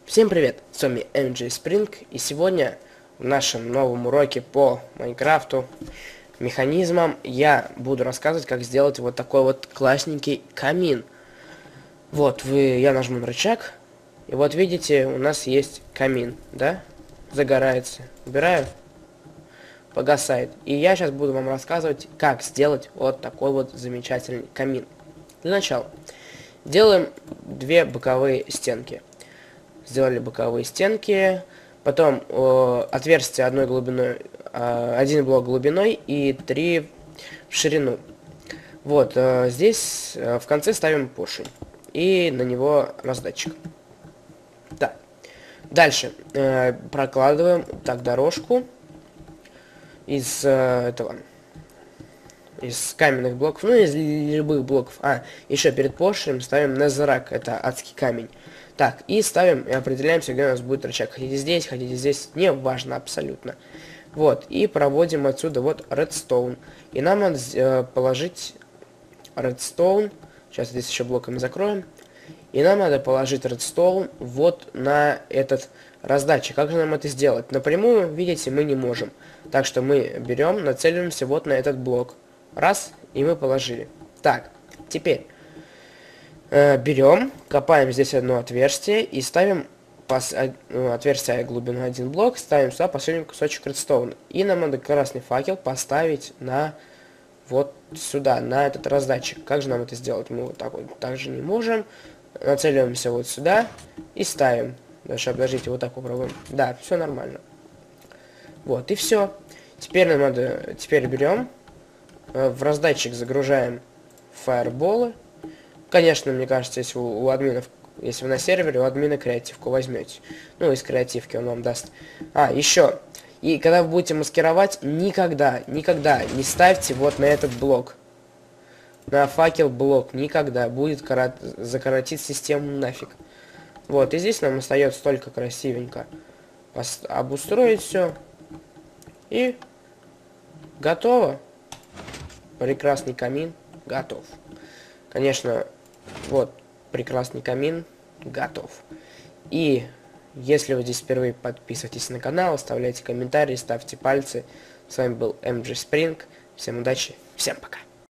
Всем привет, с вами MJ Spring, и сегодня в нашем новом уроке по Майнкрафту механизмам я буду рассказывать, как сделать вот такой вот классненький камин. Я нажму на рычаг, и вот видите, у нас есть камин, да? Загорается. Убираю, погасает. И я сейчас буду вам рассказывать, как сделать вот такой вот замечательный камин. Для начала делаем две боковые стенки. Сделали боковые стенки, потом отверстие одной глубиной, один блок глубиной и 3 в ширину. Здесь в конце ставим поршень и на него раздатчик. Так, дальше прокладываем так дорожку из из каменных блоков, ну из любых блоков. Еще перед поршнем ставим незерак, это адский камень. Так, и ставим, и определяемся, где у нас будет рычаг. Хотите здесь, не важно абсолютно. И проводим отсюда redstone. И нам надо положить redstone. Сейчас здесь еще блоками закроем. И нам надо положить redstone вот на этот раздатчик. Как же нам это сделать? Напрямую, видите, мы не можем. Так что мы берем, нацеливаемся вот на этот блок. Раз, и мы положили. Так, теперь берем, копаем здесь одно отверстие и ставим отверстие глубину 1 блок, ставим сюда последний кусочек редстоуна. И нам надо красный факел поставить на вот сюда, на этот раздатчик. Как же нам это сделать? Мы вот так вот также не можем. Нацеливаемся вот сюда и ставим. Даже подождите, вот так попробуем. Да, все нормально. И все. Теперь нам надо, теперь берем, в раздатчик загружаем фаерболы. Конечно, мне кажется, если у админов, если вы на сервере, у админа креативку возьмете. Ну, из креативки он вам даст. Еще. И когда вы будете маскировать, никогда не ставьте вот на этот блок. На факел блок. Никогда. Будет закоротить систему нафиг. И здесь нам остается только красивенько обустроить все. И готово. Прекрасный камин готов. Конечно, прекрасный камин готов. И если вы здесь впервые, подписывайтесь на канал, оставляйте комментарии, ставьте пальцы. С вами был MJ Spring. Всем удачи, всем пока.